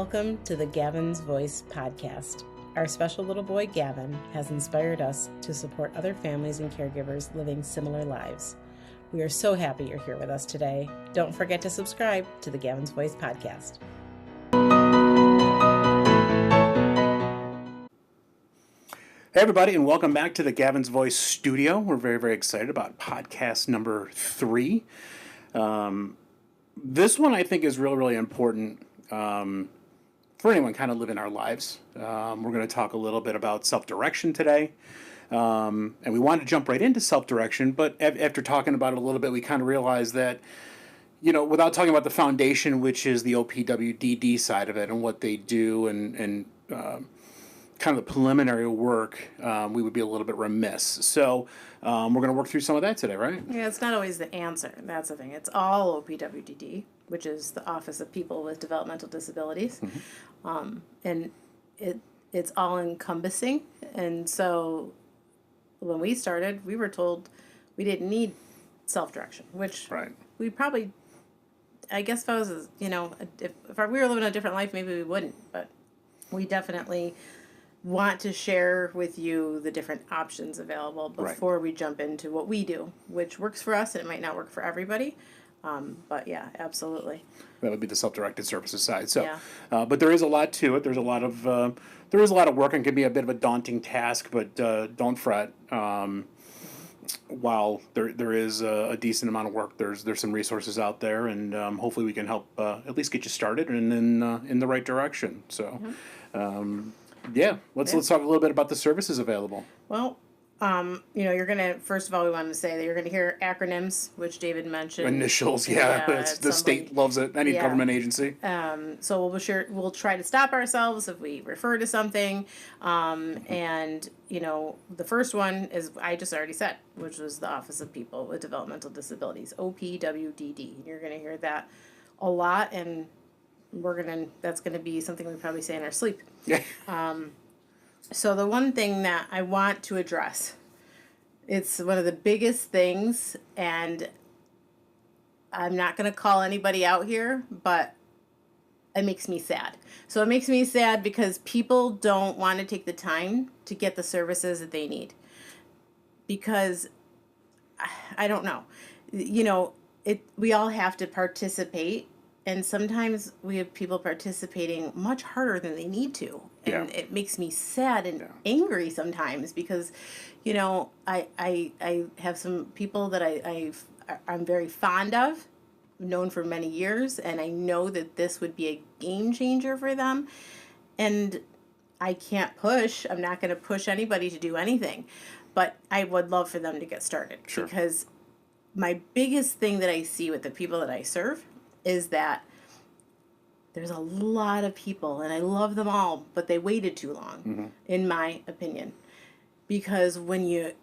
Welcome to the Gavin's Voice podcast. Our special little boy Gavin has inspired us to support other families and caregivers living similar lives. We are so happy you're here with us today. Don't forget to subscribe to the Gavin's Voice podcast. Hey everybody, and welcome back to the Gavin's Voice studio. We're very excited about podcast number 3. This one I think is really important for anyone kind of living our lives. We're going to talk a little bit about self-direction today. And we wanted to jump right into self-direction, but after talking about it a little bit, we kind of realized that, you know, without talking about the foundation, which is the OPWDD side of it and what they do and kind of the preliminary work, we would be a little bit remiss. So we're going to work through some of that today, right? Yeah, it's not always the answer. That's the thing. It's all OPWDD, which is the Office of People with Developmental Disabilities. Mm-hmm. And it's all encompassing. And so when we started, we were told we didn't need self-direction, which we probably, I guess if I was, you know, if we were living a different life, maybe we wouldn't. But we definitely want to share with you the different options available before we jump into what we do, which works for us and it might not work for everybody. But yeah, absolutely. That would be the self-directed services side. So, yeah. But there is a lot to it. There's a lot of work and can be a bit of a daunting task. But don't fret. While there is a decent amount of work, there's some resources out there, and hopefully we can help at least get you started and in the right direction. So. Mm-hmm. Let's talk a little bit about the services available. Well, you're going to, first of all, we wanted to say that you're going to hear acronyms, which David mentioned. Initials, the state loves it, any government agency. So we'll try to stop ourselves if we refer to something. And, the first one is, I just already said, which was the Office of People with Developmental Disabilities, OPWDD. You're going to hear that a lot, and that's going to be something we probably say in our sleep. Yeah. So the one thing that I want to address, it's one of the biggest things, and I'm not going to call anybody out here, but it makes me sad. So it makes me sad because people don't want to take the time to get the services that they need. Because, I don't know, we all have to participate. And sometimes we have people participating much harder than they need to. And it makes me sad and angry sometimes because, I have some people that I'm very fond of, known for many years, and I know that this would be a game changer for them. And I'm not going to push anybody to do anything. But I would love for them to get started. Sure. Because my biggest thing that I see with the people that I serve is that there's a lot of people, and I love them all, but they waited too long, in my opinion. Because when you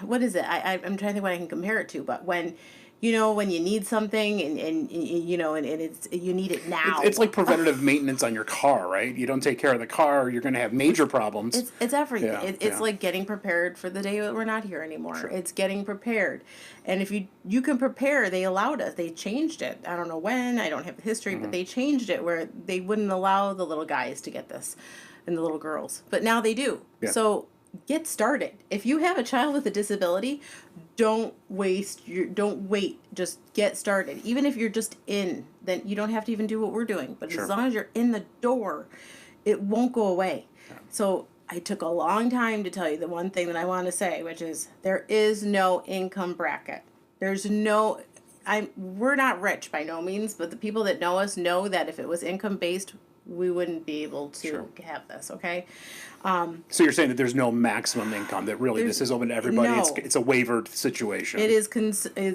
what is it? I'm trying to think what I can compare it to, but when you need something and it's you need it now. It's like preventative maintenance on your car, right? You don't take care of the car, you're going to have major problems. It's everything. Yeah, it's like getting prepared for the day that we're not here anymore. Sure. It's getting prepared. And if you can prepare, they allowed us. They changed it. I don't know when. I don't have the history, but they changed it where they wouldn't allow the little guys to get this and the little girls. But now they do. Yeah. So get started. If you have a child with a disability, don't wait, just get started. Even if you're just in, then you don't have to even do what we're doing. But as long as you're in the door, it won't go away. Yeah. So I took a long time to tell you the one thing that I want to say, which is there is no income bracket. We're not rich by no means, but the people that know us know that if it was income based, we wouldn't be able to have this, okay? So you're saying that there's no maximum income, that really this is open to everybody? No. It's a waivered situation. It's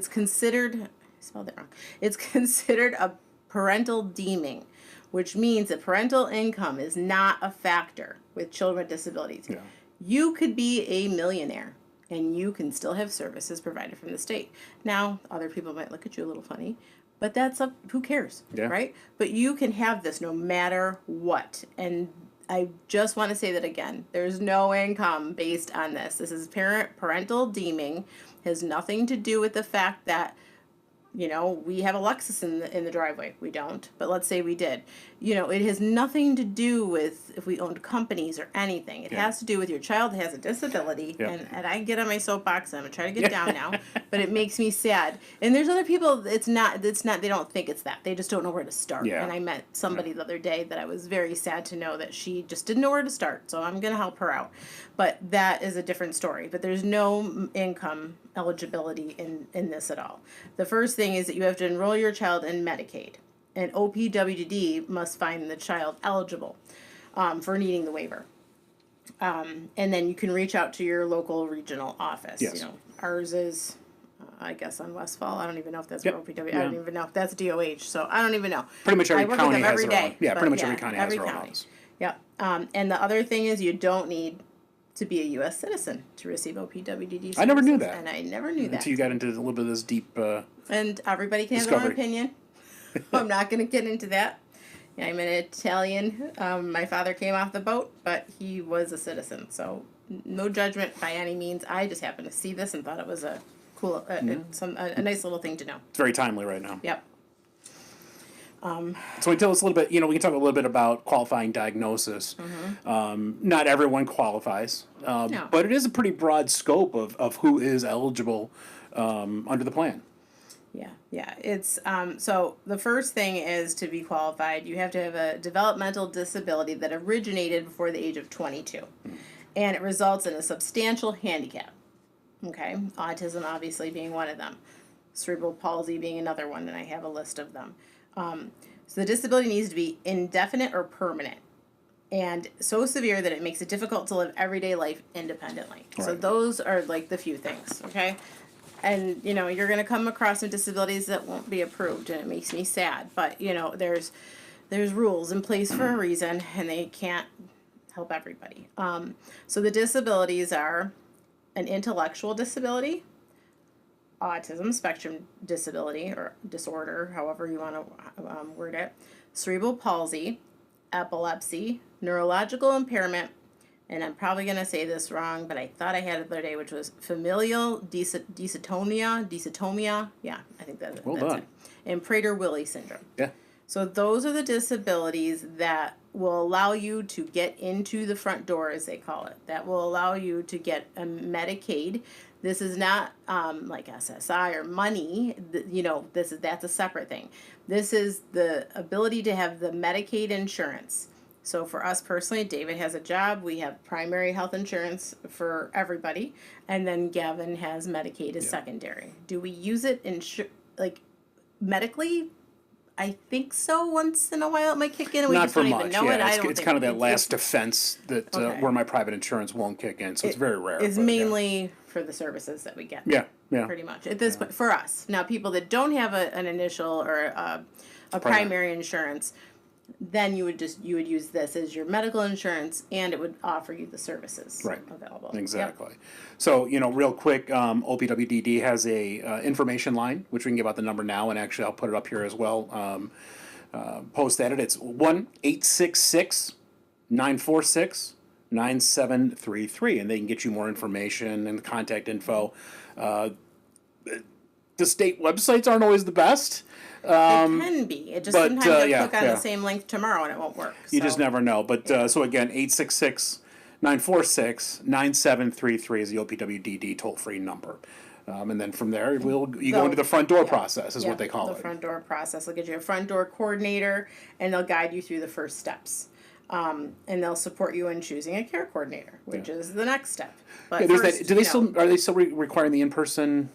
considered, I spelled it wrong. It's considered a parental deeming, which means that parental income is not a factor with children with disabilities. Yeah. You could be a millionaire, and you can still have services provided from the state. Now, other people might look at you a little funny, but that's who cares, right? But you can have this no matter what. And I just want to say that again. There's no income based on this. This is parental deeming. Has nothing to do with the fact that You know, we have a Lexus in the driveway. We don't, but let's say we did. You know, it has nothing to do with if we owned companies or anything. It has to do with your child has a disability, and I get on my soapbox. And I'm gonna try to get down now, but it makes me sad. And there's other people. It's not. They don't think it's that. They just don't know where to start. Yeah. And I met somebody the other day that I was very sad to know that she just didn't know where to start. So I'm gonna help her out. But that is a different story. But there's no income eligibility in this at all. The first thing is that you have to enroll your child in Medicaid, and OPWDD must find the child eligible for needing the waiver. And then you can reach out to your local regional office. Yes. You know, ours is, I guess, on Westfall. I don't even know if that's where OPWDD. Yeah. I don't even know if that's DOH. So I don't even know. Pretty much every I work county with them has every their day. own. Yeah, but pretty much every county has every their own county. office. Yeah. And the other thing is you don't need to be a U.S. citizen to receive OPWDD services. I never knew that. And I never knew that. Until you got into a little bit of this deep And everybody can have their own discovery. opinion. I'm not going to get into that. I'm an Italian. My father came off the boat, but he was a citizen. So no judgment by any means. I just happened to see this and thought it was a cool, a nice little thing to know. It's very timely right now. Yep. So tell us a little bit, we can talk a little bit about qualifying diagnosis. Not everyone qualifies, No. but it is a pretty broad scope of who is eligible under the plan. Yeah. It's so the first thing is to be qualified. You have to have a developmental disability that originated before the age of 22, and it results in a substantial handicap. Okay, autism obviously being one of them, cerebral palsy being another one, and I have a list of them. So the disability needs to be indefinite or permanent, and so severe that it makes it difficult to live everyday life independently. So Right. those are like the few things, okay? And, you're going to come across some disabilities that won't be approved, and it makes me sad. But, there's rules in place for a reason, and they can't help everybody. So the disabilities are an intellectual disability, autism spectrum disability or disorder, however you want to word it, cerebral palsy, epilepsy, neurological impairment, and I'm probably going to say this wrong, but I thought I had it the other day, which was familial dystonia. Yeah, I think that's done. it. And Prader-Willi syndrome. Yeah. So those are the disabilities that will allow you to get into the front door, as they call it. That will allow you to get a Medicaid. This is not like SSI or money. That's a separate thing. This is the ability to have the Medicaid insurance. So for us personally, David has a job. We have primary health insurance for everybody, and then Gavin has Medicaid as secondary. Do we use it medically? I think so. Once in a while, it might kick in, and we Not just for don't much. even know it. It's kind of that last defense that Okay. where my private insurance won't kick in. So it's very rare. It's but, mainly for the services that we get. Yeah. Pretty much at this point for us. Now, people that don't have an initial or a primary insurance, then you would use this as your medical insurance, and it would offer you the services available. Exactly. So, real quick, OPWDD has a information line, which we can give out the number now, and actually I'll put it up here as well. Post at it. It's 1-866-946-9733, and they can get you more information and the contact info. The state websites aren't always the best. It can be. It just but, sometimes you'll yeah, click on yeah. the same link tomorrow and it won't work. You just never know. But so again, 866-946-9733 is the OPWDD toll-free number. And then from there, you go into the front door process, is what they call the it. front door process. They'll get you a front door coordinator, and they'll guide you through the first steps. And they'll support you in choosing a care coordinator, which is the next step. But Yeah, there's first, that. Are they still requiring the in-person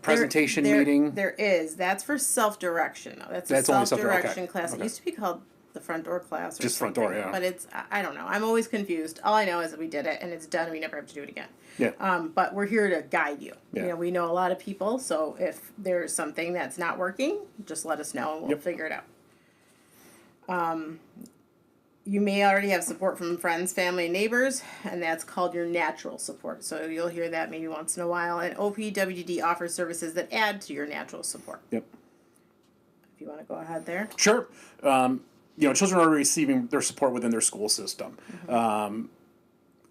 presentation meeting? There is. That's for self-direction. That's a only self-direction okay. class. Okay. It used to be called the front door class. Or Just front door, something, yeah. But it's, I don't know. I'm always confused. All I know is that we did it, and it's done, and we never have to do it again. Yeah. But we're here to guide you. Yeah. We know a lot of people, so if there's something that's not working, just let us know, and we'll figure it out. You may already have support from friends, family, and neighbors, and that's called your natural support. So you'll hear that maybe once in a while. And OPWDD offers services that add to your natural support. Yep. If you want to go ahead there. Sure. Children are receiving their support within their school system.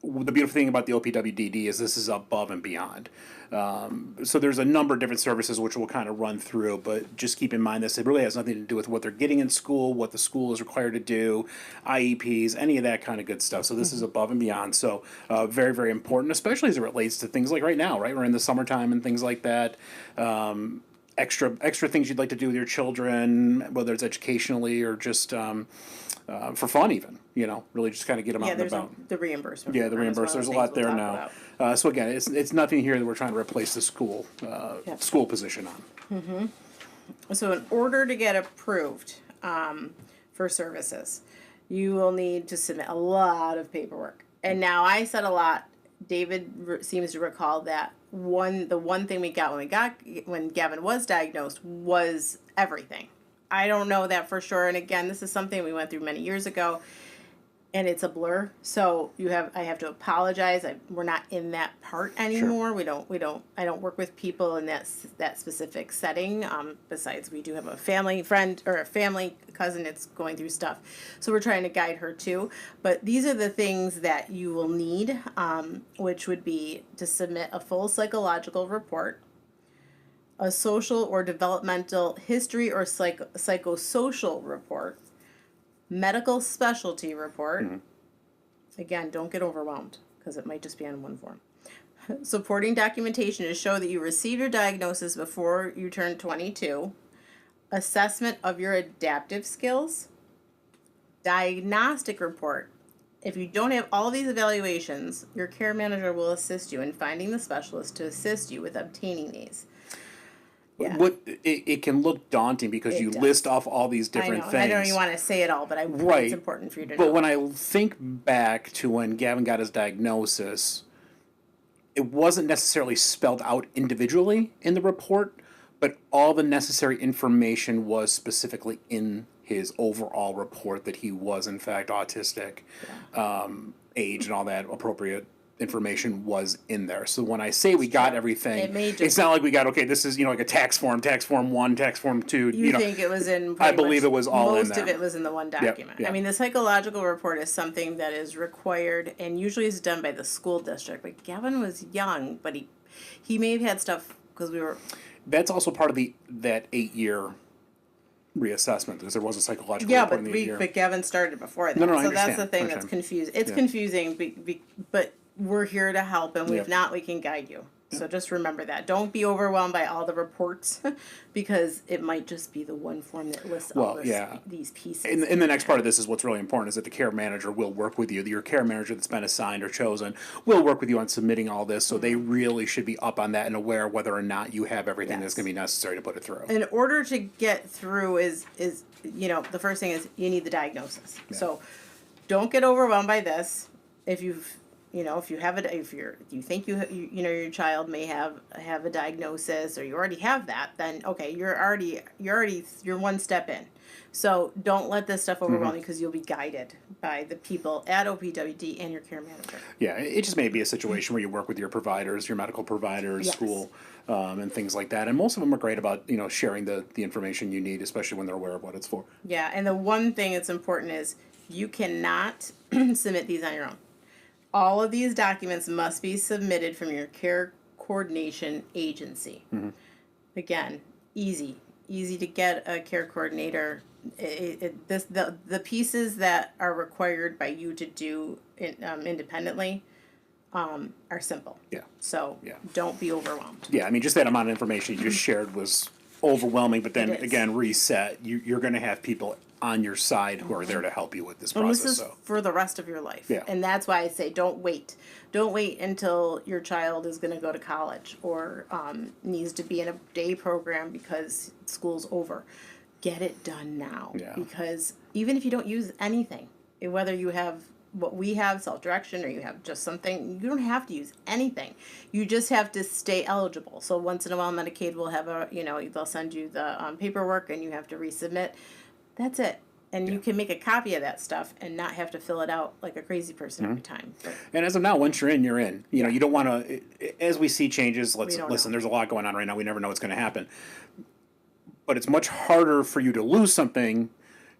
the beautiful thing about the OPWDD is this is above and beyond. So there's a number of different services which we'll kind of run through, but just keep in mind this, it really has nothing to do with what they're getting in school, what the school is required to do, IEPs, any of that kind of good stuff. So this is above and beyond. So very, very important, especially as it relates to things like right now, right? We're in the summertime and things like that. Extra things you'd like to do with your children, whether it's educationally or just for fun even, really just kind of get them out and about. The reimbursement. Yeah, the reimbursement. There's a lot there now. So again, it's nothing here that we're trying to replace the school position on. So in order to get approved for services, you will need to submit a lot of paperwork. And now I said a lot. David seems to recall that the one thing we got when Gavin was diagnosed was everything. I don't know that for sure. And again, this is something we went through many years ago, and it's a blur. So I have to apologize. We're not in that part anymore. Sure. I don't work with people in that specific setting. Besides, we do have a family friend or a family cousin that's going through stuff. So we're trying to guide her too. But these are the things that you will need, which would be to submit a full psychological report, a social or developmental history or psychosocial report, medical specialty report. Again, don't get overwhelmed because it might just be on one form. Supporting documentation to show that you received your diagnosis before you turned 22. Assessment of your adaptive skills. Diagnostic report. If you don't have all of these evaluations, your care manager will assist you in finding the specialist to assist you with obtaining these. Yeah. It can look daunting because you list off all these different things. I don't even want to say it all, but it's important for you to know. But when I think back to when Gavin got his diagnosis, it wasn't necessarily spelled out individually in the report, but all the necessary information was specifically in his overall report that he was in fact autistic, age and all that appropriate information was in there. So when I say we got everything, it's not like we got, this is, like a tax form 1, tax form 2. You think it was in I believe it was all in there. Most of it was in the one document. Yep. I mean, the psychological report is something that is required and usually is done by the school district. But Gavin was young, but he may have had stuff because we were... That's also part of that 8-year reassessment because there was a psychological report in the 8 year. But Gavin started before that. No, so I understand. That's the thing that's confusing. It's confusing, but we're here to help, and if not, we can guide you. So just remember that. Don't be overwhelmed by all the reports because it might just be the one form that lists all these pieces. And the next part of this is what's really important is that the care manager will work with you. Your care manager that's been assigned or chosen will work with you on submitting all this, so they really should be up on that and aware whether or not you have everything that's going to be necessary to put it through. In order to get through is the first thing is you need the diagnosis. Yeah. So don't get overwhelmed by this. If you have it, if you think your child may have a diagnosis or you already have that, then okay, you're one step in. So don't let this stuff overwhelm you because you'll be guided by the people at OPWDD and your care manager. Yeah, it just may be a situation where you work with your providers, your medical providers, school, and things like that. And most of them are great about sharing the information you need, especially when they're aware of what it's for. Yeah, and the one thing that's important is you cannot submit these on your own. All of these documents must be submitted from your care coordination agency. Again, easy to get a care coordinator. The pieces that are required by you to do independently are simple. Yeah. So don't be overwhelmed. Yeah, I mean, just that amount of information you just shared was overwhelming. But then again, reset. You're going to have people on your side who are there to help you with this process. This is for the rest of your life. Yeah. And that's why I say don't wait. Don't wait until your child is going to go to college or needs to be in a day program because school's over. Get it done now. Yeah. Because even if you don't use anything, whether you have what we have, self-direction, or you have just something, you don't have to use anything. You just have to stay eligible. So once in a while, Medicaid will have they'll send you the paperwork and you have to resubmit. That's it. And you can make a copy of that stuff and not have to fill it out like a crazy person every time. But, and as of now, once you're in, you're in. You don't want to, as we see changes, listen, there's a lot going on right now. We never know what's going to happen. But it's much harder for you to lose something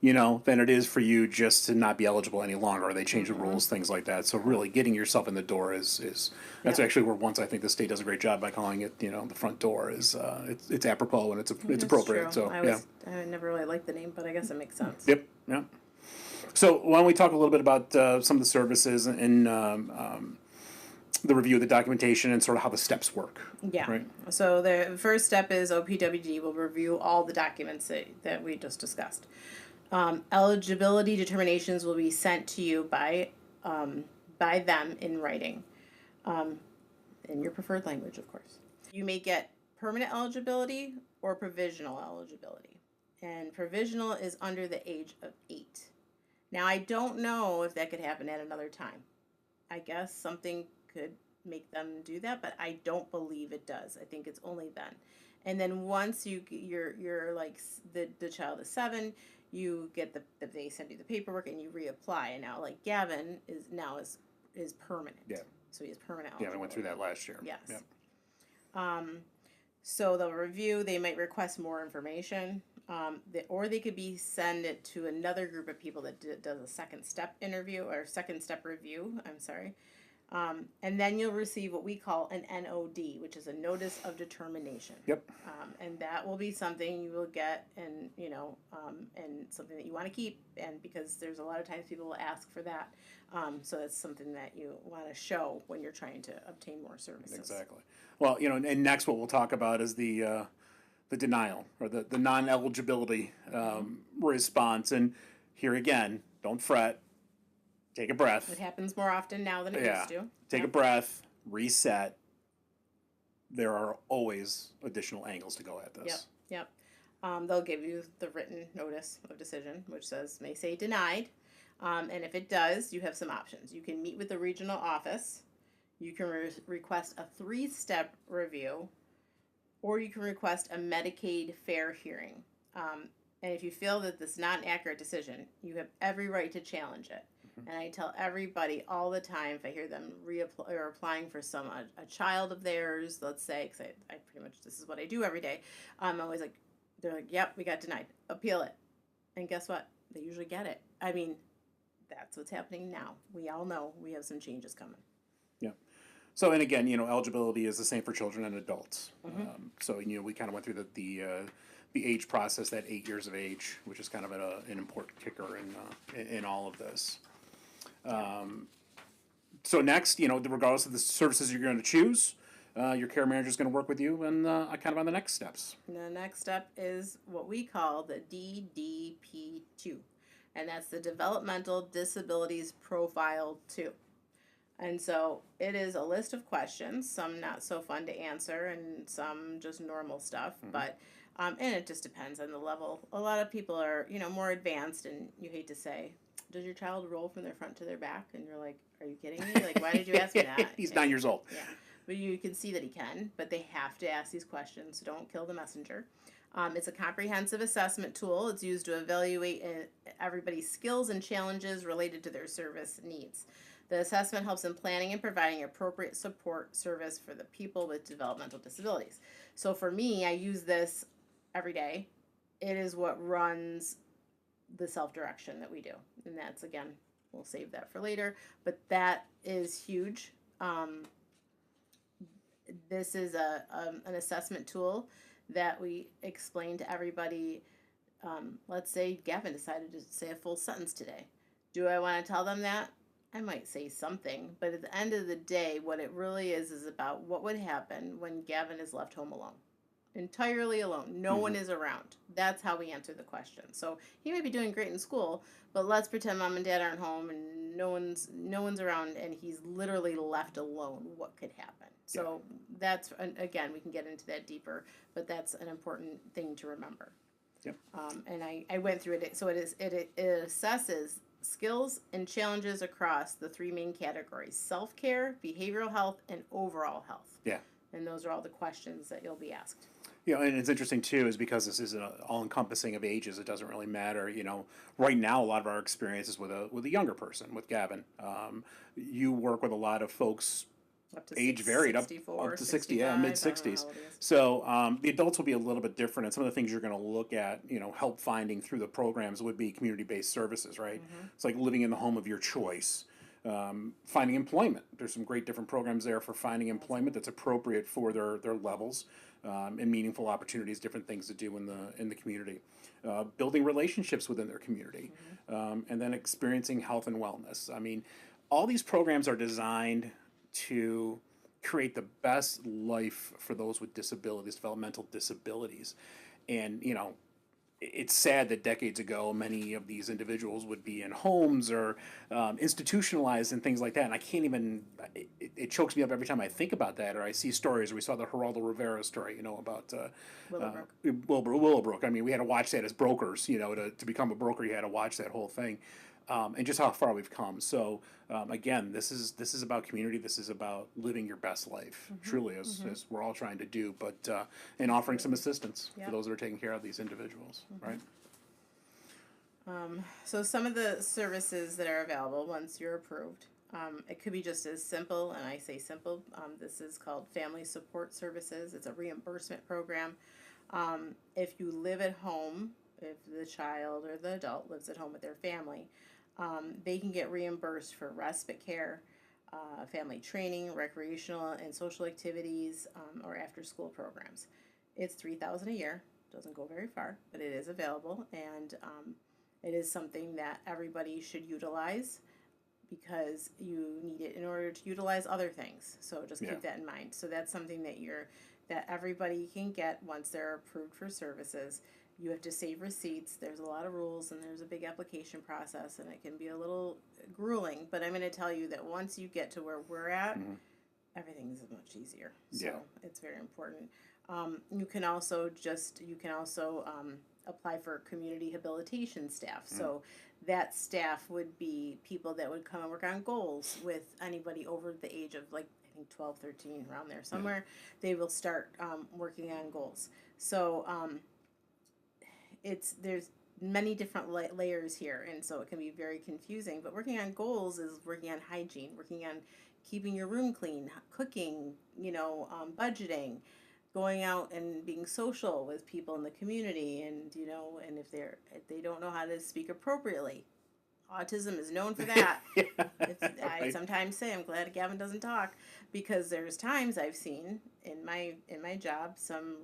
than it is for you just to not be eligible any longer, or they change the rules, things like that. So really getting yourself in the door is that's actually where once I think the state does a great job by calling it, the front door is, it's apropos and it's appropriate. True. So, I never really liked the name, but I guess it makes sense. Yep. Yeah. So why don't we talk a little bit about some of the services and the review of the documentation and sort of how the steps work. Yeah. Right. So the first step is OPWDD will review all the documents that we just discussed. Eligibility determinations will be sent to you by them in writing, in your preferred language, of course. You may get permanent eligibility or provisional eligibility, and provisional is under the age of 8. Now, I don't know if that could happen at another time. I guess something could make them do that, but I don't believe it does. I think it's only then. And then once you're like the child is 7, you get they send you the paperwork and you reapply. And now like Gavin is permanent. Yeah. So he has permanent. Yeah, I went through that last year. Yes. Yeah. So they'll review. They might request more information. Or they could send it to another group of people that does a second step interview or second step review. I'm sorry. And then you'll receive what we call an NOD, which is a notice of determination. Yep. And that will be something you will get, and and something that you want to keep, and because there's a lot of times people will ask for that, so that's something that you want to show when you're trying to obtain more services. Exactly. Well, and next what we'll talk about is the denial or the non-eligibility response, and here again, don't fret. Take a breath. It happens more often now than it used to. Take a breath, reset. There are always additional angles to go at this. Yep. They'll give you the written notice of decision, which may say denied. And if it does, you have some options. You can meet with the regional office. You can request a 3-step review, or you can request a Medicaid fair hearing. And if you feel that this is not an accurate decision, you have every right to challenge it. And I tell everybody all the time, if I hear them applying for a child of theirs, let's say, because I pretty much, this is what I do every day, I'm always like, they're like, yep, we got denied. Appeal it. And guess what? They usually get it. I mean, that's what's happening now. We all know we have some changes coming. Yeah. So, and again, eligibility is the same for children and adults. So, we kind of went through the age process, that 8 years of age, which is kind of an important kicker in all of this. So next, regardless of the services you're going to choose, your care manager is going to work with you and kind of on the next steps. The next step is what we call the DDP2, and that's the Developmental Disabilities Profile 2. And so it is a list of questions, some not so fun to answer and some just normal stuff, but and it just depends on the level. A lot of people are, more advanced, and you hate to say, does your child roll from their front to their back? And you're like, are you kidding me? Like, why did you ask me that? He's 9 years old. Yeah. But you can see that he can, but they have to ask these questions. So don't kill the messenger. It's a comprehensive assessment tool. It's used to evaluate everybody's skills and challenges related to their service needs. The assessment helps in planning and providing appropriate support service for the people with developmental disabilities. So for me, I use this every day. It is what runs the self-direction that we do. And that's, again, we'll save that for later. But that is huge. This is an assessment tool that we explain to everybody. Let's say Gavin decided to say a full sentence today. Do I want to tell them that? I might say something, but at the end of the day, what it really is about what would happen when Gavin is left home alone. Entirely alone. No one is around. That's how we answer the question. So he may be doing great in school, but let's pretend mom and dad aren't home and no one's around and he's literally left alone. What could happen? So that's, again, we can get into that deeper, but that's an important thing to remember. Yep. And I went through it. So it assesses skills and challenges across the 3 main categories: self-care, behavioral health, and overall health. Yeah. And those are all the questions that you'll be asked. And it's interesting too, is because this is all-encompassing of ages. It doesn't really matter. Right now, a lot of our experience is with a younger person, with Gavin. You work with a lot of folks Up to age varied, up 64, to 60, 65, mid 60s. how old he is. So the adults will be a little bit different, and some of the things you're going to look at, help finding through the programs would be community-based services, right? It's like living in the home of your choice. Finding employment. There's some great different programs there for finding employment that's appropriate for their levels, and meaningful opportunities, different things to do in the community. Building relationships within their community, and then experiencing health and wellness. I mean, all these programs are designed to create the best life for those with disabilities, developmental disabilities. And, it's sad that decades ago, many of these individuals would be in homes or institutionalized and things like that. And I can't even, it chokes me up every time I think about that, or I see stories, or we saw the Geraldo Rivera story, about Willowbrook. I mean, we had to watch that as brokers, to become a broker, you had to watch that whole thing. And just how far we've come. So again, this is about community. This is about living your best life, truly, as we're all trying to do. But and offering some assistance for those that are taking care of these individuals, right? So some of the services that are available once you're approved, it could be just as simple, and I say simple. This is called Family Support Services. It's a reimbursement program. If you live at home, if the child or the adult lives at home with their family, they can get reimbursed for respite care, family training, recreational and social activities, or after-school programs. It's $3,000 a year. Doesn't go very far, but it is available, and it is something that everybody should utilize because you need it in order to utilize other things. So just keep that in mind. So that's something that everybody can get once they're approved for services. You have to save receipts. There's a lot of rules, and there's a big application process, and it can be a little grueling. But I'm going to tell you that once you get to where we're at, everything is much easier. So it's very important. You can also apply for community habilitation staff. So that staff would be people that would come and work on goals with anybody over the age of, like, I think 12, 13, around there somewhere. They will start working on goals. So there's many different layers here, and so it can be very confusing. But working on goals is working on hygiene, working on keeping your room clean, cooking, budgeting, going out and being social with people in the community, and and if they don't know how to speak appropriately. Autism is known for that. I sometimes say I'm glad Gavin doesn't talk, because there's times I've seen in my job some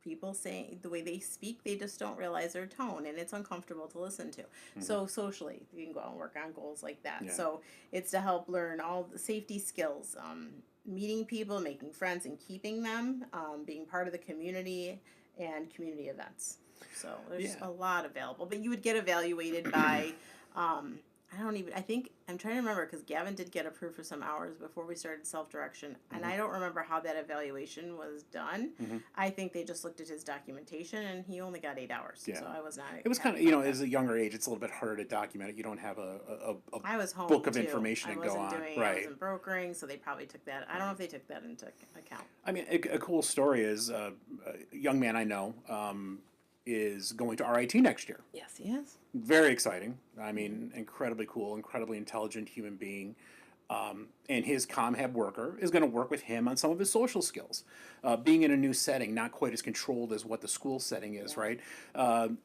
people saying the way they speak, they just don't realize their tone, and it's uncomfortable to listen to. So socially, you can go out and work on goals like that. So it's to help learn all the safety skills, meeting people, making friends, and keeping them, being part of the community, and community events. So there's a lot available, but you would get evaluated by I'm trying to remember, because Gavin did get approved for some hours before we started self-direction, and I don't remember how that evaluation was done. I think they just looked at his documentation, and he only got 8 hours. So I was not. It was kind of, as a younger age, it's a little bit harder to document it. You don't have a I was home book of too. information to go on. I wasn't brokering, so they probably took that. I don't know if they took that into account. I mean, a cool story is a young man I know is going to RIT next year. Yes, he is. Very exciting. I mean, incredibly cool, incredibly intelligent human being. And his ComHab worker is going to work with him on some of his social skills. Being in a new setting, not quite as controlled as what the school setting is, right?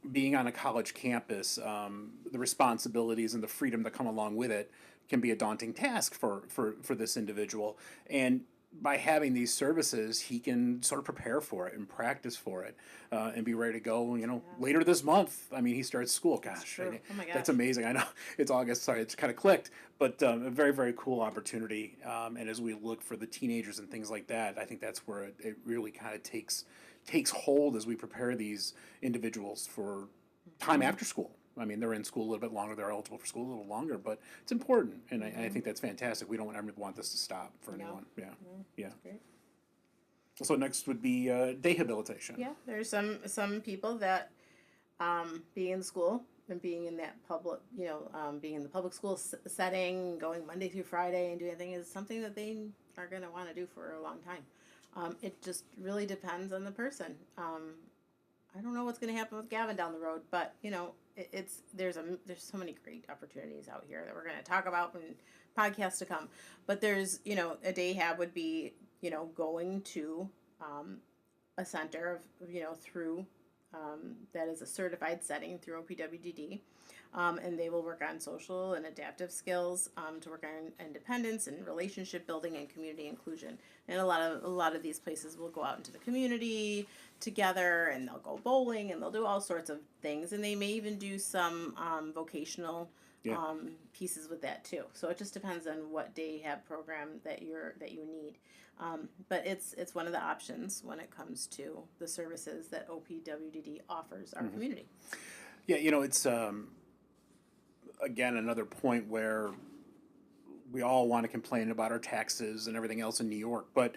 Being on a college campus, the responsibilities and the freedom that come along with it can be a daunting task for this individual. And by having these services, he can sort of prepare for it and practice for it, and be ready to go, later this month. I mean, he starts school. Gosh, Oh my gosh. that's amazing. I know it's August. Sorry, it's kind of clicked, but a very, very cool opportunity. And as we look for the teenagers and things like that, I think that's where it really kind of takes hold as we prepare these individuals for time after school. I mean, they're in school a little bit longer. They're eligible for school a little longer, but it's important, and I think that's fantastic. We don't ever want this to stop for anyone. Yeah. Great. So next would be dehabilitation. Yeah, there's some people that being in school and being in that public, being in the public school setting, going Monday through Friday and doing anything is something that they are going to want to do for a long time. It just really depends on the person. I don't know what's going to happen with Gavin down the road, but there's so many great opportunities out here that we're going to talk about and podcasts to come. But there's, a day hab would be, going to a center of, through that is a certified setting through OPWDD. And they will work on social and adaptive skills to work on independence and relationship building and community inclusion. And a lot of these places will go out into the community together, and they'll go bowling, and they'll do all sorts of things, and they may even do some vocational pieces with that too. So it just depends on what day hab program that you need. But it's one of the options when it comes to the services that OPWDD offers our community. Yeah, it's again another point where we all want to complain about our taxes and everything else in New York, but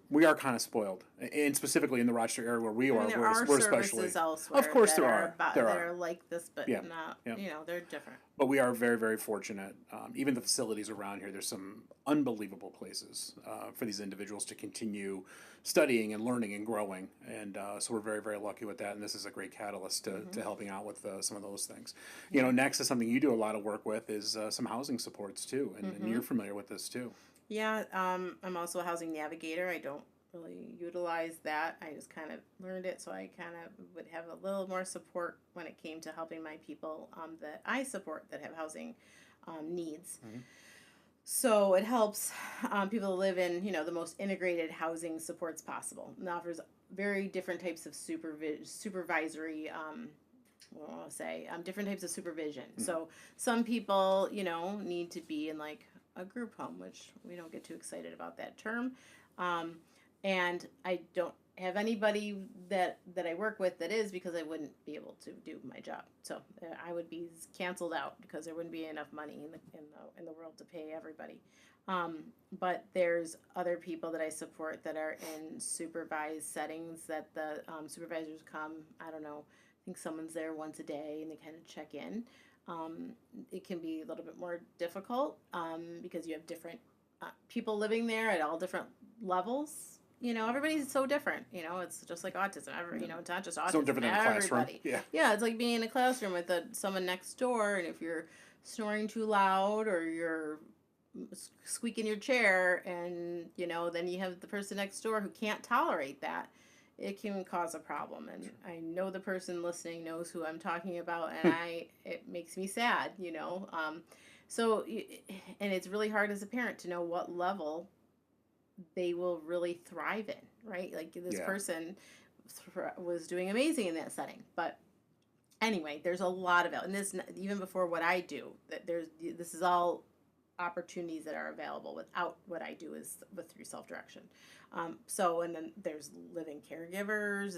we are kind of spoiled, and specifically in the Rochester area where we are, there are we're services especially. elsewhere. Of course, that there are. that are like this, but not. Yeah. They're different. But we are very, very fortunate. Even the facilities around here, there's some unbelievable places for these individuals to continue studying and learning and growing. And so we're very, very lucky with that. And this is a great catalyst to helping out with some of those things. Next is something you do a lot of work with is some housing supports too. And you're familiar with this too. Yeah, I'm also a housing navigator. I don't really utilize that. I just kind of learned it, so I kind of would have a little more support when it came to helping my people that I support that have housing needs. So it helps people live in, the most integrated housing supports possible, and offers very different types of supervisory different types of supervision. So some people, need to be in like a group home, which we don't get too excited about that term. And I don't have anybody that I work with that is, because I wouldn't be able to do my job. So I would be canceled out because there wouldn't be enough money in the world to pay everybody. But there's other people that I support that are in supervised settings that the supervisors come, I don't know, I think someone's there once a day and they kind of check in. It can be a little bit more difficult because you have different people living there at all different levels. Everybody's so different. It's just like autism. It's not just autism. So different in a classroom. Yeah, it's like being in a classroom with someone next door, and if you're snoring too loud or you're squeaking your chair, and then you have the person next door who can't tolerate that, it can cause a problem. And I know the person listening knows who I'm talking about, and it makes me sad. So, and it's really hard as a parent to know what level they will really thrive in, right? Like this person was doing amazing in that setting. But anyway, there's a lot of it. And this, even before what I do, this is all opportunities that are available without what I do is through self-direction. And then there's living caregivers,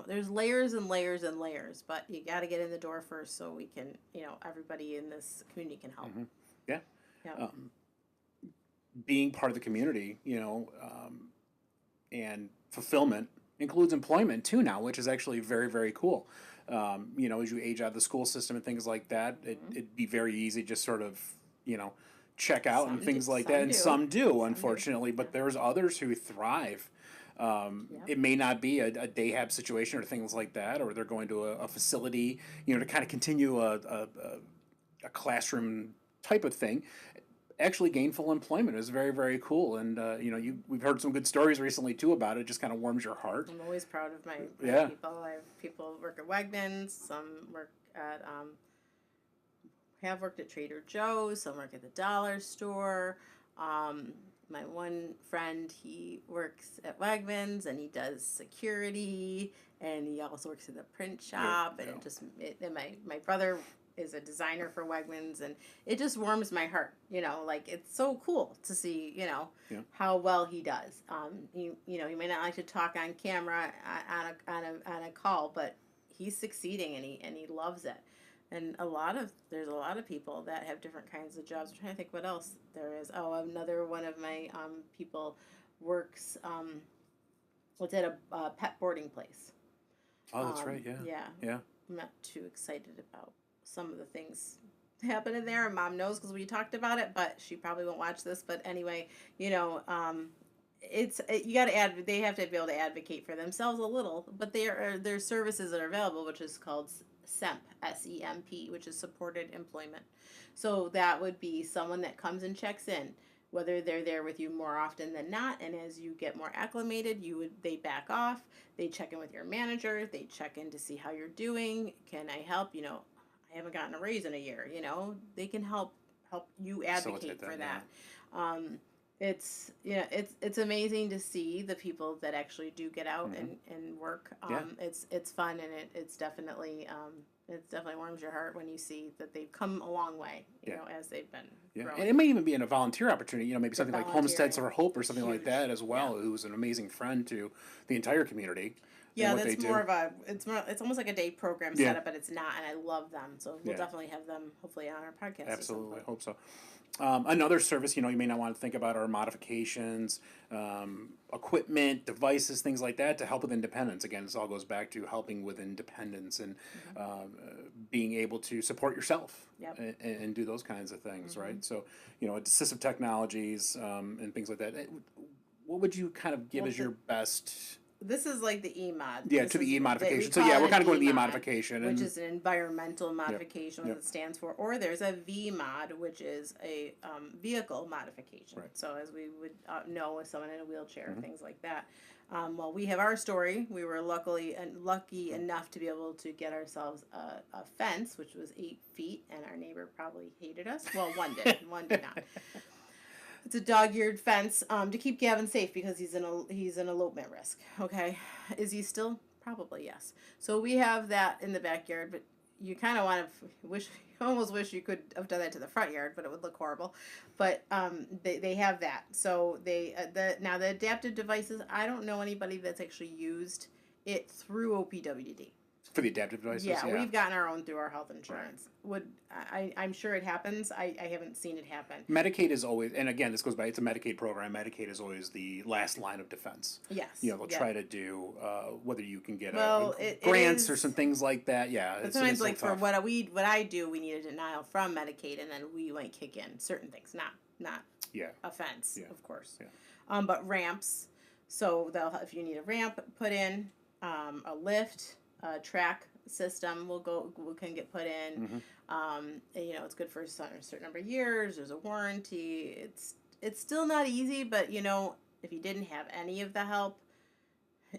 there's layers and layers and layers, but you got to get in the door first so we can, everybody in this community can help. Yeah. Being part of the community, and fulfillment includes employment too now, which is actually very, very cool. As you age out of the school system and things like that, it'd be very easy just sort of, check out and things like that. And some do, unfortunately, but there's others who thrive. It may not be a day hab situation or things like that, or they're going to a facility, to kind of continue a classroom type of thing. Actually, gainful employment is very, very cool, and we've heard some good stories recently too about it. It just kind of warms your heart. I'm always proud of my people. I have people work at Wegmans, some work at have worked at Trader Joe's, some work at the dollar store. My one friend, he works at Wegmans and he does security, and he also works at the print shop. And my brother is a designer for Wegmans, and it just warms my heart. Like it's so cool to see, how well he does. He may not like to talk on camera on a call, but he's succeeding and he loves it. And there's a lot of people that have different kinds of jobs. I'm trying to think what else there is. Oh, another one of my people works at a pet boarding place. Oh, that's right. Yeah. I'm not too excited about some of the things happening there, and Mom knows because we talked about it, but she probably won't watch this. But anyway, you got to they have to be able to advocate for themselves a little, but there's services that are available, which is called SEMP, SEMP, which is supported employment. So that would be someone that comes and checks in, whether they're there with you more often than not, and as you get more acclimated, they back off, they check in with your manager, they check in to see how you're doing. Can I help? I haven't gotten a raise in a year. They can help you advocate for that. Yeah. It's amazing to see the people that actually do get out and work. It's fun, and it's definitely warms your heart when you see that they've come a long way, as they've been growing. And it may even be in a volunteer opportunity, maybe something like Homesteads for Hope or something like that as well, who's an amazing friend to the entire community. Yeah, that's more of it's almost like a day program setup, but it's not, and I love them. So we'll definitely have them hopefully on our podcast. Absolutely, I hope so. Another service, you may not want to think about are modifications, equipment, devices, things like that to help with independence. Again, this all goes back to helping with independence and being able to support yourself and do those kinds of things, right? So, assistive technologies and things like that. What would you kind of give as your best... This is like the E-mod. Yeah, to the E-modification. So, we're kind of going to the E-modification. Which is an environmental modification, what it stands for. Or there's a V-mod, which is a vehicle modification. Right. So, as we would know with someone in a wheelchair, things like that. Well, we have our story. We were lucky enough to be able to get ourselves a fence, which was 8 feet, and our neighbor probably hated us. Well, one did. One did not. It's a dog-eared fence to keep Gavin safe because he's an elopement risk. Okay, is he still? Probably yes. So we have that in the backyard, but you kind of want to almost wish you could have done that to the front yard, but it would look horrible. But they have that. So now the adaptive devices. I don't know anybody that's actually used it through OPWDD. For the adaptive devices? Yeah, we've gotten our own through our health insurance. Right. I'm sure it happens. I haven't seen it happen. Medicaid is always, and again, this goes back, it's a Medicaid program. Medicaid is always the last line of defense. Yes. They'll try to do, whether you can get grants or some things like that. Yeah. But sometimes, like, for what I do, we need a denial from Medicaid, and then we might kick in certain things, not a fence, of course. Yeah. But ramps, so if you need a ramp put in, a lift, track system can get put in. And, it's good for a certain number of years. There's a warranty. It's still not easy, but if you didn't have any of the help,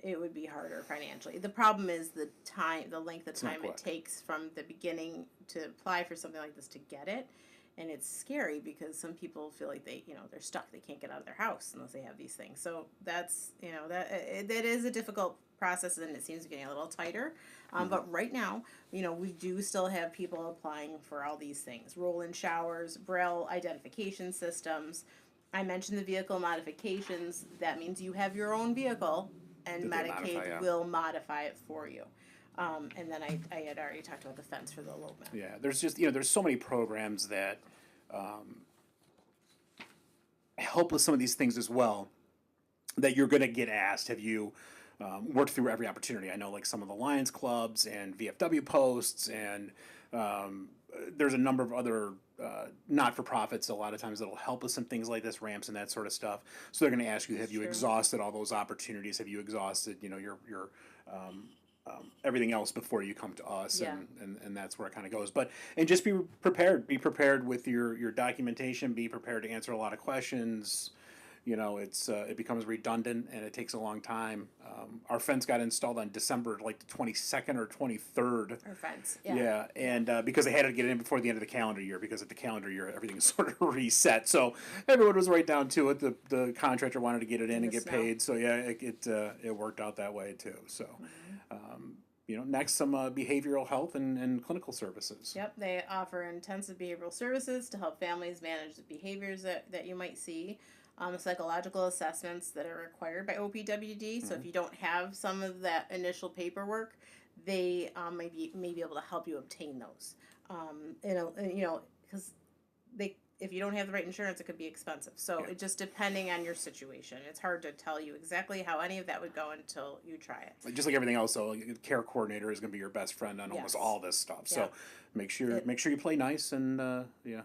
it would be harder financially. The problem is the length of time it takes from the beginning to apply for something like this to get it. And it's scary because some people feel like they're stuck. They can't get out of their house unless they have these things. So that's, that is a difficult process, and it seems to be getting a little tighter. But right now, we do still have people applying for all these things. Roll-in showers, Braille identification systems. I mentioned the vehicle modifications. That means you have your own vehicle, and Medicaid will modify it for you. And then I had already talked about the fence for the elopement. Yeah, there's just, there's so many programs that help with some of these things as well that you're going to get asked. Have you worked through every opportunity? I know, like, some of the Lions clubs and VFW posts, and there's a number of other not-for-profits a lot of times that'll help with some things like this, ramps and that sort of stuff. So they're going to ask you, have you exhausted all those opportunities? Have you exhausted, your everything else before you come to us? And that's where it kind of goes. And just be prepared with your documentation, be prepared to answer a lot of questions. It becomes redundant and it takes a long time. Our fence got installed on December the 22nd or 23rd. Our fence, yeah. And because they had to get it in before the end of the calendar year, because at the calendar year everything is sort of reset. So everyone was right down to it. The contractor wanted to get it in and get paid. So it worked out that way too. So. Next, some behavioral health and clinical services. Yep, they offer intensive behavioral services to help families manage the behaviors that you might see. Psychological assessments that are required by OPWDD. So if you don't have some of that initial paperwork, they may be able to help you obtain those. Because if you don't have the right insurance, it could be expensive. So it just depending on your situation. It's hard to tell you exactly how any of that would go until you try it. Just like everything else, though, a care coordinator is going to be your best friend on almost all this stuff. So make sure you play nice, and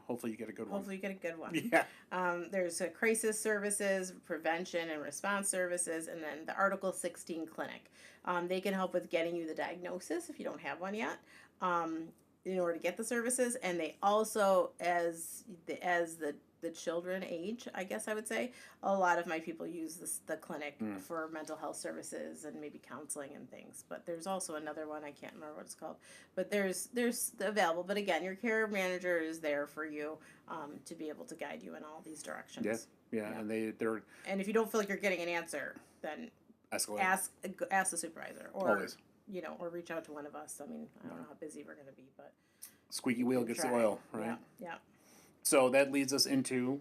hopefully you get a good one. Hopefully you get a good one. Yeah. There's a crisis services, prevention and response services, and then the Article 16 clinic. They can help with getting you the diagnosis if you don't have one yet. In order to get the services, and they also, as the children age, I guess I would say, a lot of my people use the clinic for mental health services and maybe counseling and things. But there's also another one, I can't remember what it's called. But there's available. But again, your care manager is there for you to be able to guide you in all these directions. Yeah. And they're and if you don't feel like you're getting an answer, then escalate. Ask the supervisor, or always. Or reach out to one of us. I mean, I don't know how busy we're going to be, but squeaky wheel gets the oil, right? Yeah. So that leads us into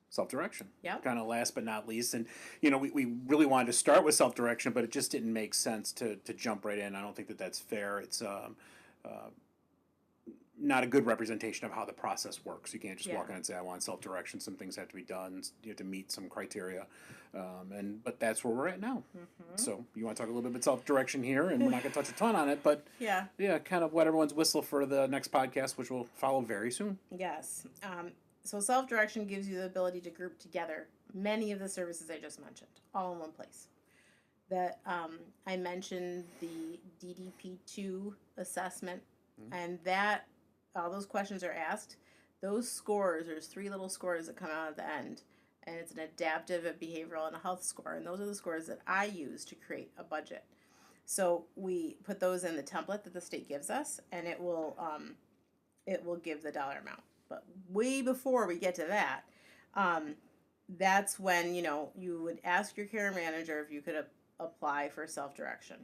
self-direction. Yeah. Kind of last but not least. And, we really wanted to start with self-direction, but it just didn't make sense to jump right in. I don't think that that's fair. It's not a good representation of how the process works. You can't just walk in and say, I want self-direction. Some things have to be done. You have to meet some criteria. But that's where we're at now. Mm-hmm. So you want to talk a little bit about self-direction here, and we're not going to touch a ton on it, but kind of wet everyone's whistle for the next podcast, which will follow very soon. Yes. So self-direction gives you the ability to group together many of the services I just mentioned, all in one place. That I mentioned the DDP2 assessment, and that all those questions are asked. Those scores, there's 3 little scores that come out at the end, and it's an adaptive, a behavioral, and a health score, and those are the scores that I use to create a budget. So we put those in the template that the state gives us, and it will give the dollar amount. But way before we get to that, that's when you would ask your care manager if you could apply for self-direction.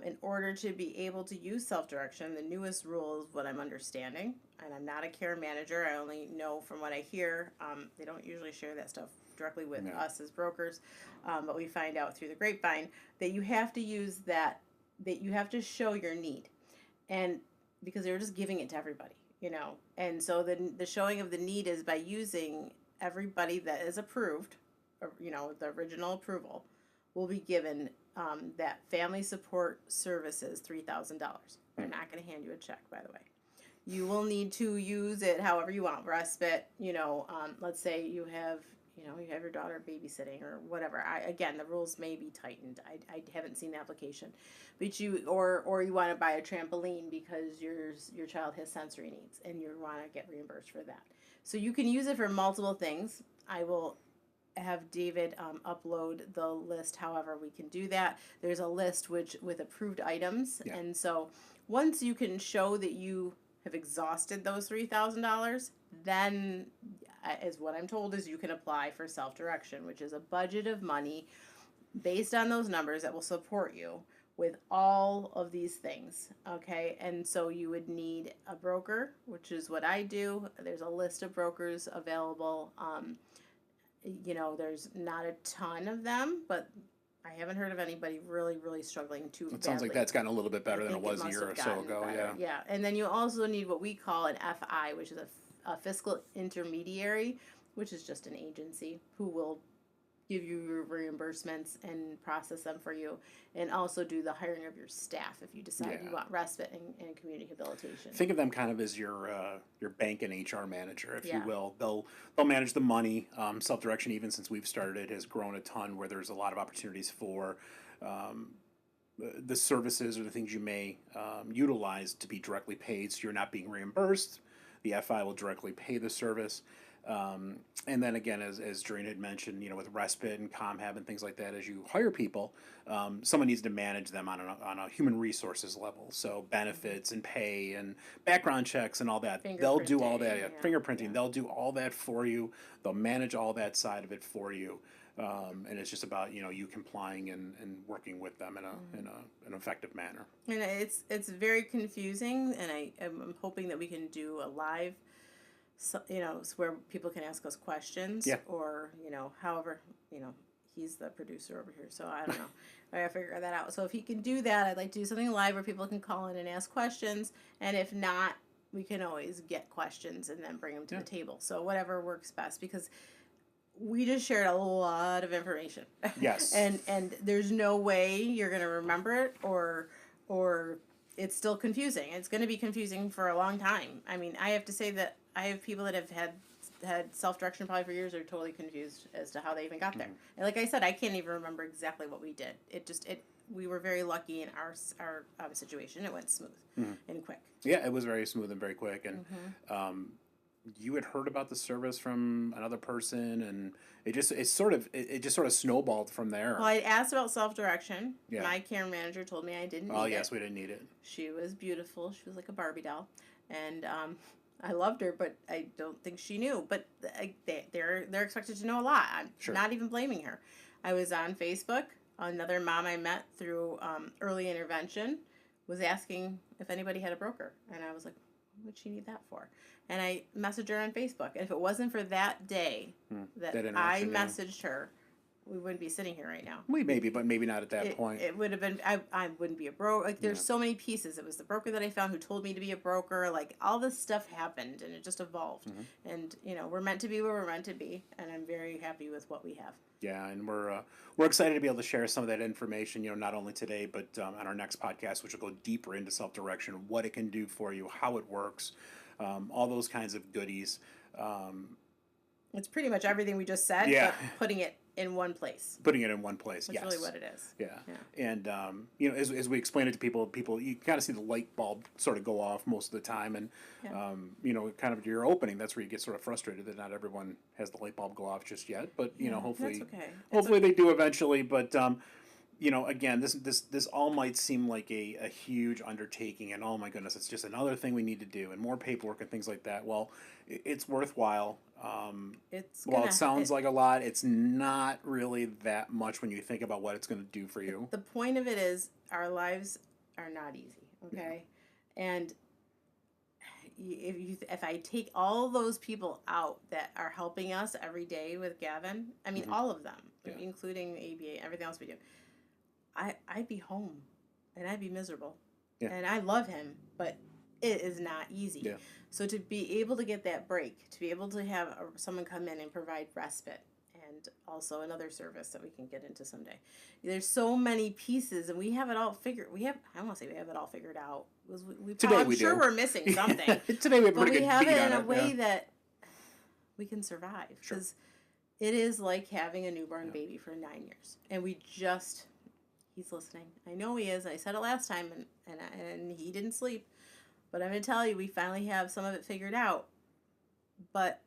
In order to be able to use self-direction, the newest rule is what I'm understanding, and I'm not a care manager. I only know from what I hear. They don't usually share that stuff directly with us as brokers, but we find out through the grapevine that you have to use that you have to show your need, and because they're just giving it to everybody, and so the showing of the need is by using everybody that is approved, the original approval will be given that family support services $3,000. They're not going to hand you a check, by the way. You will need to use it however you want. Respite, let's say you have your daughter babysitting or whatever. Again, the rules may be tightened. I haven't seen the application, but or you want to buy a trampoline because your child has sensory needs and you want to get reimbursed for that. So you can use it for multiple things. I will have David upload the list however we can do that. There's a list with approved items, and so once you can show that you have exhausted those $3,000, then as what I'm told is you can apply for self-direction, which is a budget of money based on those numbers that will support you with all of these things, okay? And so you would need a broker, which is what I do. There's a list of brokers available. There's not a ton of them, but I haven't heard of anybody really, really struggling too badly. It sounds like that's gotten a little bit better than it was a year or so ago, Yeah, and then you also need what we call an FI, which is a fiscal intermediary, which is just an agency who will give you your reimbursements and process them for you, and also do the hiring of your staff if you decide you want respite and community rehabilitation. Think of them kind of as your bank and HR manager, if you will. They'll manage the money. Self-direction, even since we've started, has grown a ton, where there's a lot of opportunities for the services or the things you may utilize to be directly paid, so you're not being reimbursed. The FI will directly pay the service. And then again, as Doreen had mentioned, with respite and ComHab and things like that, as you hire people, someone needs to manage them on a human resources level. So benefits and pay and background checks and all that. They'll do all that. Fingerprinting. They'll do all that for you. They'll manage all that side of it for you. And it's just about you complying and working with them in an effective manner. And it's very confusing, and I'm hoping that we can do a live. So, where people can ask us questions, or however, he's the producer over here, so I don't know. I gotta figure that out. So if he can do that, I'd like to do something live where people can call in and ask questions, and if not, we can always get questions and then bring them to the table. So whatever works best, because we just shared a lot of information. Yes. and there's no way you're going to remember it, or it's still confusing. It's going to be confusing for a long time. I mean, I have to say that I have people that have had self-direction probably for years are totally confused as to how they even got there. And like I said, I can't even remember exactly what we did. We were very lucky in our situation. It went smooth and quick. Yeah, it was very smooth and very quick. And you had heard about the service from another person, and it just sort of snowballed from there. Well, I asked about self-direction. Yeah. My care manager told me I didn't need it. Oh, yes, we didn't need it. She was beautiful. She was like a Barbie doll. And I loved her, but I don't think she knew. But they're expected to know a lot. I'm not even blaming her. I was on Facebook. Another mom I met through early intervention was asking if anybody had a broker. And I was like, what would she need that for? And I messaged her on Facebook. And if it wasn't for that day that I messaged her, we wouldn't be sitting here right now. We maybe, but maybe not at that point. It would have been, I wouldn't be a broker. Like, there's so many pieces. It was the broker that I found who told me to be a broker. Like, all this stuff happened, and it just evolved. And, we're meant to be where we're meant to be, and I'm very happy with what we have. Yeah, and we're excited to be able to share some of that information, not only today, but on our next podcast, which will go deeper into self-direction, what it can do for you, how it works, all those kinds of goodies. It's pretty much everything we just said, but putting it in one place. Putting it in one place, That's really what it is. Yeah. And, as we explain it to people, you kind of see the light bulb sort of go off most of the time. And, kind of your opening, that's where you get sort of frustrated that not everyone has the light bulb go off just yet. But, hopefully, that's okay. Hopefully they do eventually. But, again, this all might seem like a huge undertaking. And, oh, my goodness, it's just another thing we need to do and more paperwork and things like that. Well, it's worthwhile. While it sounds like a lot, it's not really that much when you think about what it's going to do for you. The point of it is our lives are not easy, okay? Yeah. And if I take all those people out that are helping us every day with Gavin, I mean, all of them, including ABA, everything else we do, I'd be home and I'd be miserable. Yeah. And I love him, but it is not easy. Yeah. So to be able to get that break, to be able to have someone come in and provide respite, and also another service that we can get into someday. There's so many pieces, and we have it all figured. I don't want to say we have it all figured out. I'm sure we're missing something. Today we have but we have it in a way that we can survive, because it is like having a newborn baby for 9 years, and he's listening. I know he is. I said it last time, and he didn't sleep. But I'm going to tell you, we finally have some of it figured out. But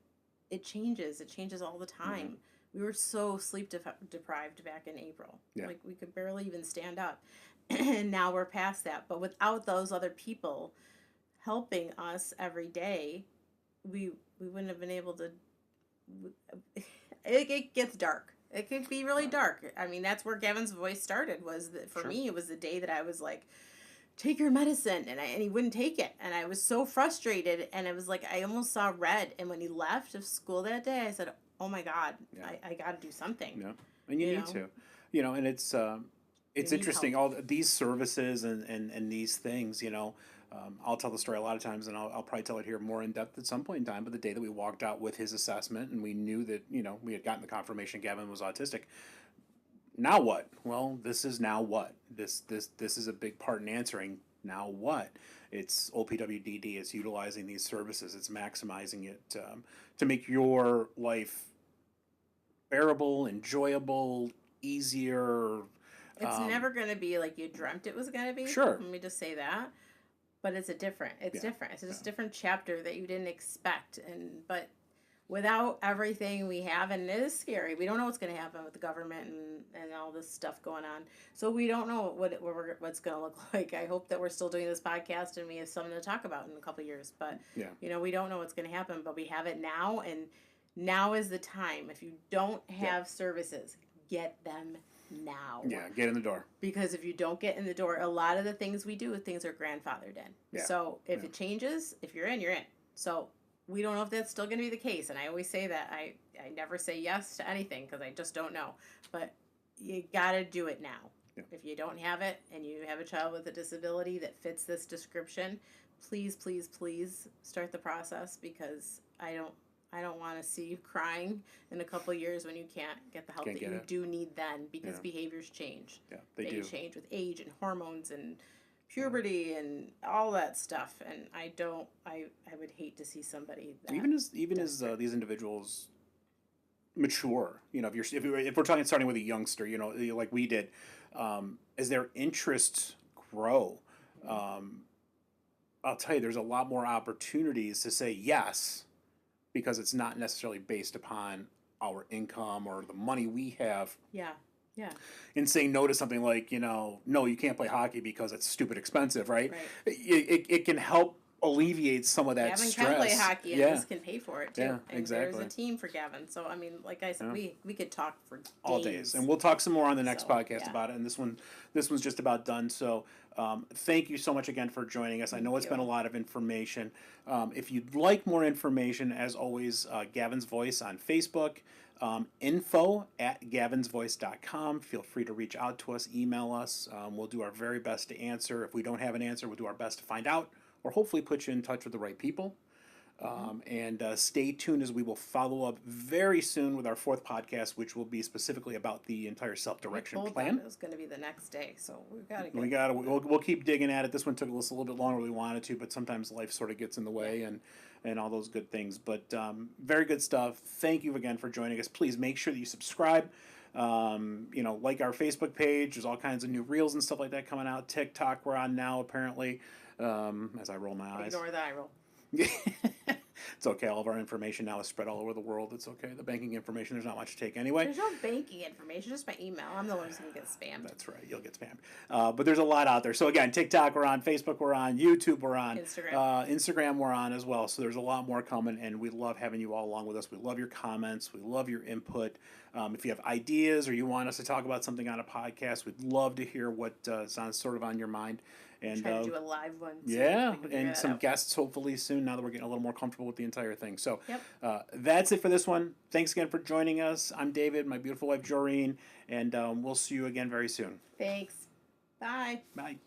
it changes. It changes all the time. We were so sleep deprived back in April. Yeah. Like, we could barely even stand up. And now we're past that. But without those other people helping us every day, we wouldn't have been able to... It gets dark. It could be really dark. I mean, that's where Gavin's voice started. For me, it was the day that I was like... take your medicine, and he wouldn't take it, and I was so frustrated, and it was like I almost saw red. And when he left of school that day, I said, oh my God, I got to do something. Yeah, and you need to, and it's interesting, all these services and these things. I'll tell the story a lot of times, and I'll probably tell it here more in depth at some point in time. But the day that we walked out with his assessment, and we knew that we had gotten the confirmation Gavin was autistic. Now what? Well, this is now what? This is a big part in answering. Now what? It's OPWDD. It's utilizing these services. It's maximizing it to make your life bearable, enjoyable, easier. It's never going to be like you dreamt it was going to be. Sure. Let me just say that. But it's different. It's different. It's just a different chapter that you didn't expect. But without everything we have, and it is scary. We don't know what's going to happen with the government and all this stuff going on. So we don't know what's going to look like. I hope that we're still doing this podcast and we have something to talk about in a couple of years. But, we don't know what's going to happen, but we have it now. And now is the time. If you don't have services, get them now. Yeah, get in the door. Because if you don't get in the door, a lot of the things we do, things are grandfathered in. Yeah. So if it changes, if you're in, you're in. So we don't know if that's still going to be the case. And I always say that. I never say yes to anything because I just don't know. But you got to do it now. Yeah. If you don't have it and you have a child with a disability that fits this description, please, please, please start the process, because I don't want to see you crying in a couple of years when you can't get the help that you do need then, because behaviors change. Yeah, they do. Change with age and hormones and puberty and all that stuff. And I would hate to see somebody that even as these individuals mature, if we're talking starting with a youngster, like we did, as their interests grow, I'll tell you, there's a lot more opportunities to say yes, because it's not necessarily based upon our income or the money we have. Yeah. And saying no to something like, no, you can't play hockey because it's stupid expensive, right? It can help alleviate some of that stress. Gavin can play hockey, and this can pay for it too. Yeah, and exactly. There's a team for Gavin. So I mean, like I said, we could talk for days. All days, and we'll talk some more on the next podcast about it. And this one's just about done. So thank you so much again for joining us. I know it's been a lot of information. If you'd like more information, as always, Gavin's Voice on Facebook. info@gavinsvoice.com. Feel free to reach out to us, email us. We'll do our very best to answer. If we don't have an answer, we'll do our best to find out, or hopefully put you in touch with the right people. And stay tuned, as we will follow up very soon with our 4th podcast, which will be specifically about the entire self-direction plan. It was going to be the next day, so we've got to get we'll keep digging at it. This one took us a little bit longer than we wanted to, but sometimes life sort of gets in the way, and all those good things. But very good stuff. Thank you again for joining us. Please make sure that you subscribe. Like our Facebook page. There's all kinds of new reels and stuff like that coming out. TikTok we're on now, apparently. As I roll my eyes. Ignore the eye roll. It's okay. All of our information now is spread all over the world. It's okay. The banking information, there's not much to take anyway. There's no banking information, just my email. I'm the one who's going to get spammed. That's right. You'll get spammed. But there's a lot out there. So again, TikTok we're on, Facebook we're on, YouTube we're on. Instagram we're on as well. So there's a lot more coming, and we love having you all along with us. We love your comments. We love your input. If you have ideas, or you want us to talk about something on a podcast, we'd love to hear what's sort of on your mind. And try to do a live one. Yeah, and some guests hopefully soon, now that we're getting a little more comfortable with the entire thing. So that's it for this one. Thanks again for joining us. I'm David, my beautiful wife Joreen, and we'll see you again very soon. Thanks. Bye. Bye.